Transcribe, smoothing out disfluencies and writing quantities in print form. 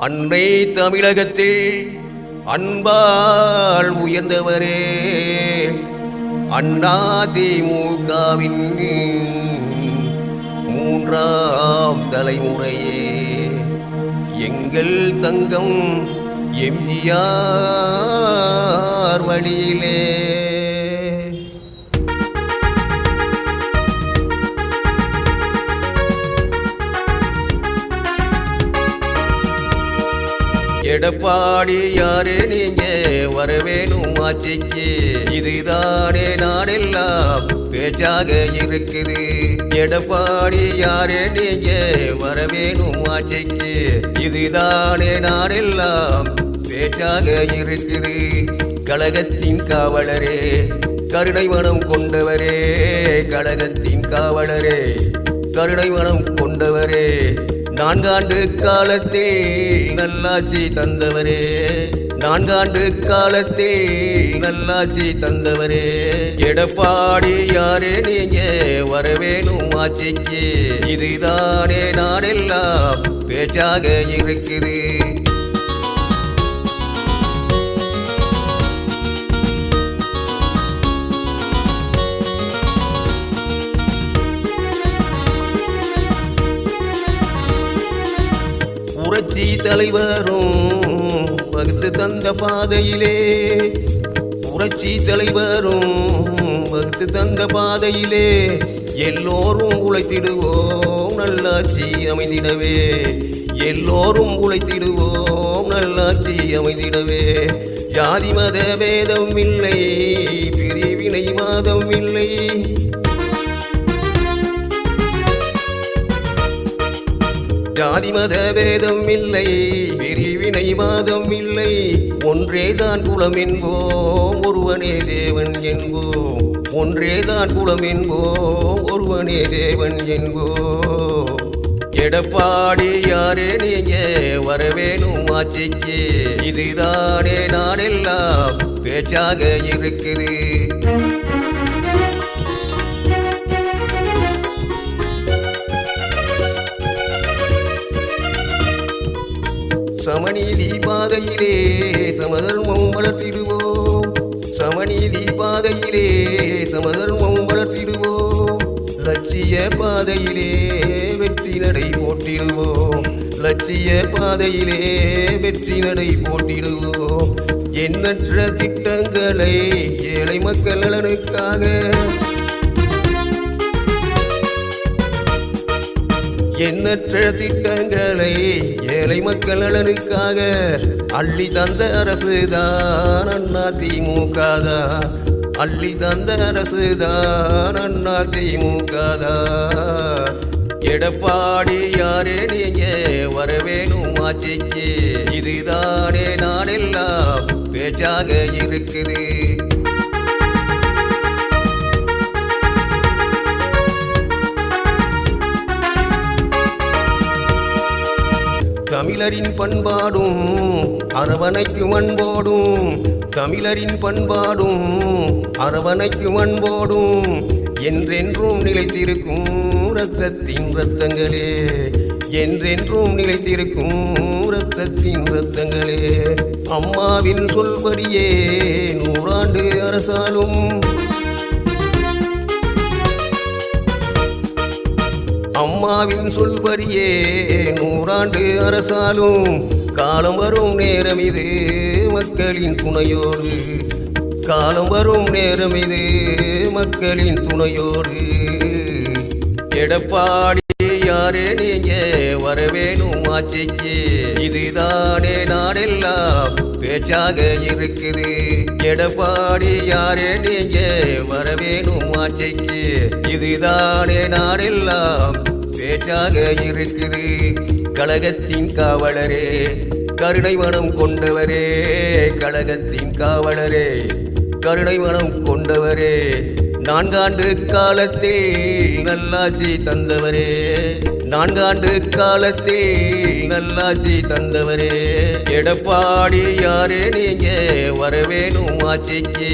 அன்னை தமிழகத்தில் அன்பால் உயர்ந்தவரே, அண்ணா திமுகவின் மூன்றாம் தலைமுறையே, எங்கள் தங்கம் எம்ஜிஆர் வழியிலே. எடப்பாடி யாரே நீங்க வரவேணும் ஆட்சிக்கு, இதுதானே நாடெல்லாம் பேச்சாக இருக்குது. எடப்பாடி யாரே நீங்க வரவேணும் ஆட்சிக்கு, இதுதானே நாடெல்லாம் பேச்சாக இருக்குது. கழகத்தின் காவலரே, கருணை மனம் கொண்டவரே, கழகத்தின் காவலரே, கருணை மனம் கொண்டவரே, 4 ஆண்டு காலத்தில் நல்லாட்சி தந்தவரே, 4 ஆண்டு காலத்தில் நல்லாட்சி தந்தவரே. எடப்பாடி யாரே நீங்க வரவேணும் ஆட்சிக்கு, இதுதானே நாடெல்லாம் பேச்சாக இருக்குது. புரட்சி தலைவரும் வகுத்து தந்த பாதையிலே, புரட்சி தலைவரும் வகுத்து தந்த பாதையிலே, எல்லோரும் உழைத்திடுவோம் நல்லாட்சி அமைந்திடவே, எல்லோரும் உழைத்திடுவோம் நல்லாட்சி அமைந்திடவே. ஜாதி மத வேதம் இல்லை, பிரிவினை வாதம் இல்லை, ஜாதி மத வேதம் இல்லை, பிரிவினை வாதம் இல்லை. ஒன்றேதான் குலம் என்போம், ஒருவனே தேவன் என்போம், ஒன்றேதான் குலம் என்போம், ஒருவனே தேவன் என்போம். எடப்பாடி யாரே நீங்க வரவேணும் ஆட்சிக்கு, இதுதானே நாடெல்லாம் பேச்சாக இருக்குது. சமநீதி பாதையிலே சமதர்மம் வளர்த்திடுவோம், சமநீதி பாதையிலே சமதர்மம் வளர்த்திடுவோம். லட்சிய பாதையிலே வெற்றி நடை போட்டிடுவோம், லட்சிய பாதையிலே வெற்றி நடை போட்டிடுவோம். எண்ணற்ற திட்டங்களை ஏழை மக்கள் நலனுக்காக, எண்ணற்ற திட்டங்களை ஏழை மக்கள் நலனுக்காக அள்ளி தந்த அரசுதான் அண்ணா திமுகதான், அள்ளி தந்த அரசுதான் அண்ணா திமுகதான். எடப்பாடி யாரே நீங்க வரவேணும் ஆட்சிக்கு, இதுதானே நாடெல்லாம் பேச்சாக இருக்குது. தமிழரின் பண்பாடும் அரவணைக்கும் அன்போடும், தமிழரின் பண்பாடும் அரவணைக்கும் அன்போடும், என்றென்றும் நிலைத்திருக்கும் இரத்தத்தின் இரத்தங்களே, என்றென்றும் நிலைத்திருக்கும் இரத்தத்தின் இரத்தங்களே. அம்மாவின் சொல்படியே 100 ஆண்டு அரசாலும், அம்மாவின் சொல்படியே 100 ஆண்டு அரசாலும், காலம் வரும் நேரம் இது மக்களின் துணையோடு, காலம் வரும் நேரம் இது மக்களின் துணையோடு. எடப்பாடி யாரே நீங்க வரவேணும் ஆட்சிக்கு, இதுதானே நாடெல்லாம் பேச்சாக இருக்குது. எடப்பாடி யாரே நீங்க வரவேணும் ஆட்சிக்கு, இதுதானே நாடெல்லாம் பேச்சாக இருக்குது. கழகத்தின் காவலரே, கருணை மனம் கொண்டவரே, கழகத்தின் காவலரே, கருணை மனம் கொண்டவரே, 4 ஆண்டு காலத்தில் நல்லாட்சி தந்தவரே, 4 ஆண்டு காலத்தில் நல்லாட்சி தந்தவரே. எடப்பாடி யாரே நீங்க வரவேணும் ஆட்சிக்கு,